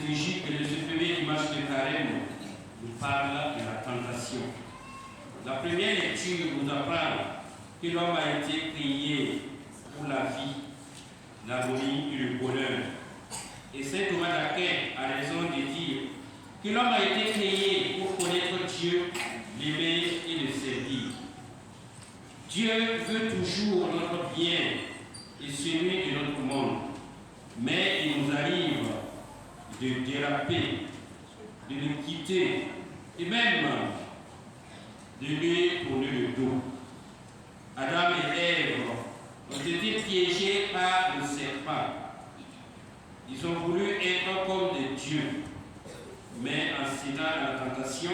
liturgique de ce premier dimanche de Carême nous parle de la tentation. La première lecture nous apprend que l'homme a été créé pour la vie, l'harmonie et le bonheur. Et saint Thomas d'Aquin a raison de dire que l'homme a été créé pour connaître Dieu, l'aimer et le servir. Dieu veut toujours notre bien et celui de notre monde, mais il nous arrive de déraper, de le quitter et même de lui tourner le dos. Adam et Ève ont été piégés par le serpent. Ils ont voulu être comme des dieux, mais en cédant à la tentation,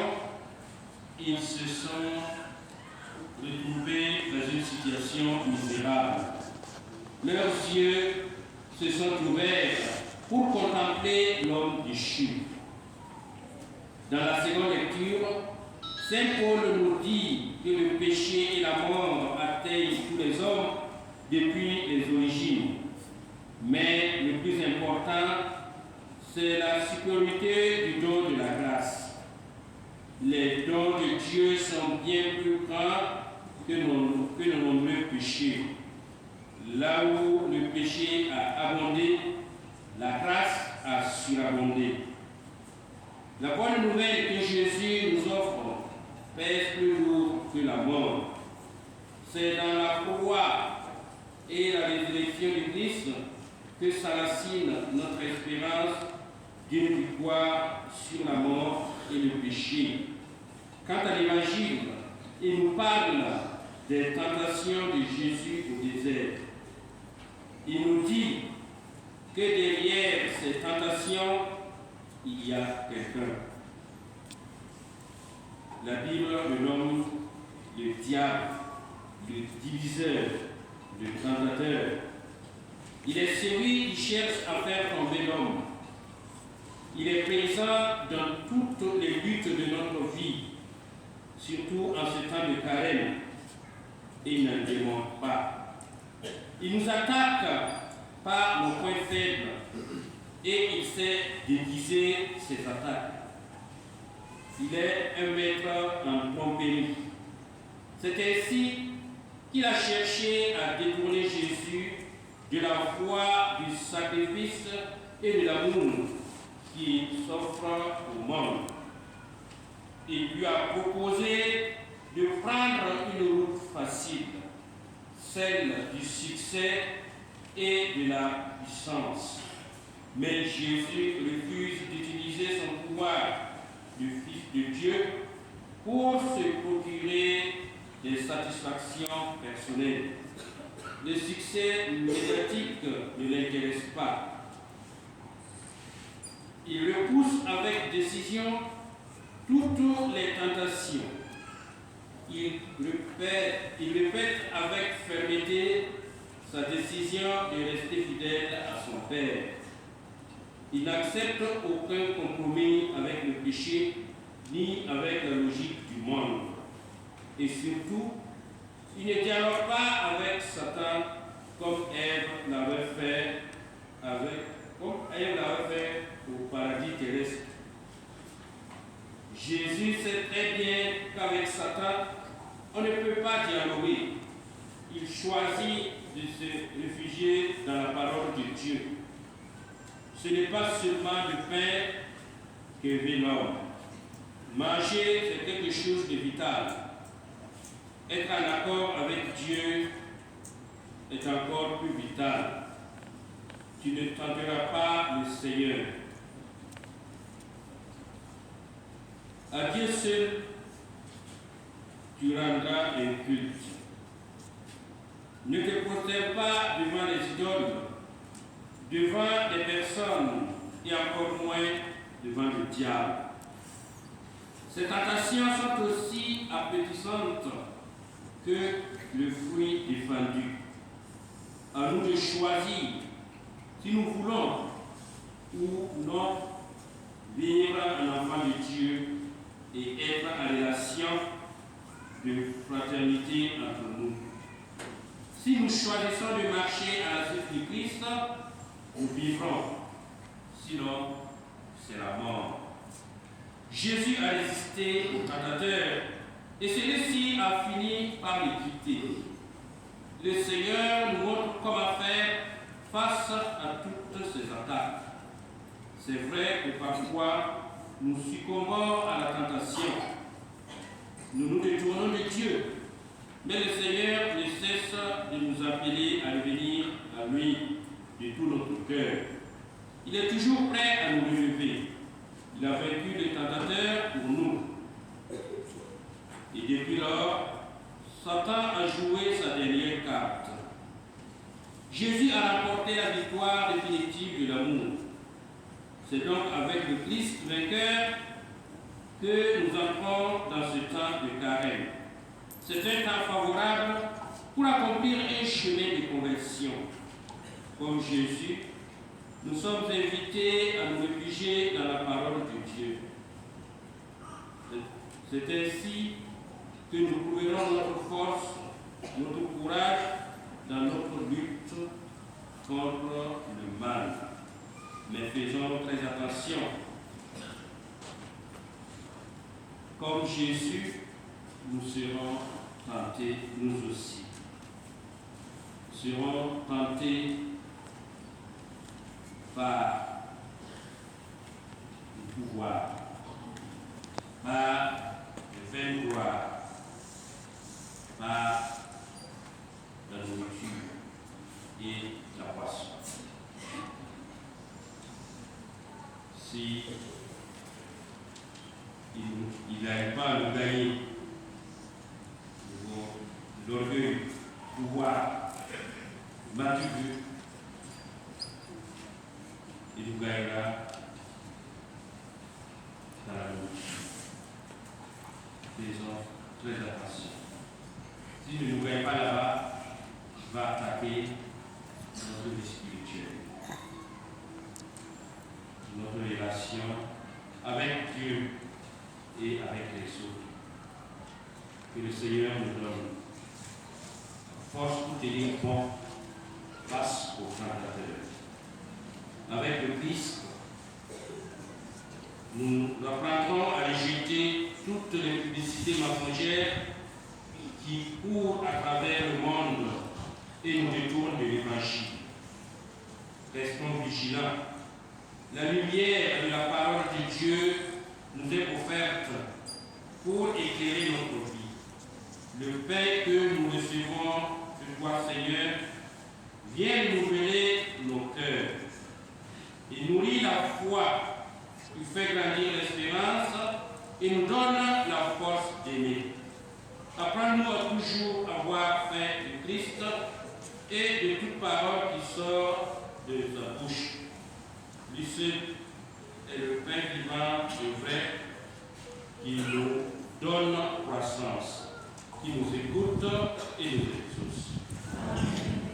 ils se sont retrouvés dans une situation misérable. Leurs yeux se sont ouverts pour contempler l'homme déchu. Dans la seconde lecture, saint Paul nous dit que le péché et la mort atteignent tous les hommes depuis les origines. Mais le plus important, c'est la supériorité du don de la grâce. Les dons de Dieu sont bien plus grands que nos nombreux péchés. Là où le péché a abondé, la grâce a surabondé. La bonne nouvelle que Jésus nous offre pèse plus lourd que la mort. C'est dans la croix et la résurrection du Christ que s'enracine notre espérance d'une victoire sur la mort et le péché. Quant à l'Évangile, il nous parle des tentations de Jésus au désert. Il nous dit que derrière ces tentations, il y a quelqu'un. La Bible le nomme le diable, le diviseur, le tentateur. Il est celui qui cherche à faire tomber l'homme. Il est présent dans toutes les luttes de notre vie, surtout en ce temps de carême, et il n'en démontre pas. Il nous attaque par nos points faibles et il sait déguiser ses attaques. Il est un maître en tromperie. C'est ainsi qu'il a cherché à détourner Jésus de la foi, du sacrifice et de l'amour qui s'offre au monde. Il lui a proposé de prendre une route facile, celle du succès et de la puissance. Mais Jésus refuse d'utiliser son pouvoir de Fils de Dieu pour se procurer des satisfactions personnelles. Le succès médiatique ne l'intéresse pas. Il repousse avec décision toutes les tentations. Il répète avec fermeté sa décision de rester fidèle à son Père. Il n'accepte aucun compromis avec le péché ni avec la logique du monde. Et surtout, il ne dialogue pas avec Satan comme Ève l'avait fait au paradis terrestre. Jésus sait très bien qu'avec Satan, on ne peut pas dialoguer. Il choisit de se réfugier dans la parole de Dieu. Ce n'est pas seulement le pain que vit l'homme. Manger, c'est quelque chose de vital. Être en accord avec Dieu est encore plus vital. Tu ne tenteras pas le Seigneur. À Dieu seul, tu rendras un culte. Ne te prosterne pas devant les idoles, devant des personnes et encore moins devant le diable. Ces tentations sont aussi appétissantes que le fruit défendu. À nous de choisir si nous voulons ou non vivre un enfant de Dieu et être en relation de fraternité entre nous. Si nous choisissons de marcher à la suite du Christ, nous vivrons. Sinon, c'est la mort. Jésus a résisté au tentateur et celui-ci a fini par le quitter. Le Seigneur nous montre comment faire face à toutes ces attaques. C'est vrai que parfois, nous succombons à la tentation. Nous nous détournons de Dieu. Mais le Seigneur ne cesse de nous appeler à revenir à lui de tout notre cœur. Il est toujours prêt à nous relever. Il a vaincu le tentateur pour nous. Et depuis lors, Satan a joué sa dernière carte. Jésus a remporté la victoire définitive de l'amour. C'est donc avec le Christ vainqueur que nous entrons dans ce temps de carême. C'est un temps favorable pour accomplir un chemin de conversion. Comme Jésus, nous sommes invités à nous réfugier dans la parole de Dieu. C'est ainsi que nous trouverons notre force, notre courage dans notre lutte contre le mal. Mais faisons très attention. Comme Jésus, nous serons tentés, nous aussi. Nous serons tentés par le pouvoir, par le vain gloire, par la nourriture et la boisson. Si il n'arrive pas à nous gagner, l'orgueil, le pouvoir, maturité, il nous gagnera dans la nourriture. Faisons très attention. Si ne nous gagne pas là-bas, il va attaquer notre vie spirituelle, notre relation avec Dieu et avec les autres. Que le Seigneur nous donne force pour tenir bon face aux tentateurs. Avec le Christ, nous apprendrons à rejeter toutes les publicités mensongères qui courent à travers le monde et nous détournent de l'Évangile. Restons vigilants. La lumière de la parole de Dieu nous est offerte pour éclairer notre vie. Le pain que nous recevons de toi, Seigneur, vient nourrir nos cœurs et nourrit la foi qui fait grandir l'espérance et nous donne la force d'aimer. Apprends-nous à toujours avoir faim de Christ et de toute parole qui sort de sa bouche. Lui seul est le pain vivant et vrai qui nous donne croissance, qui nous écoute et nous exauce. Amen.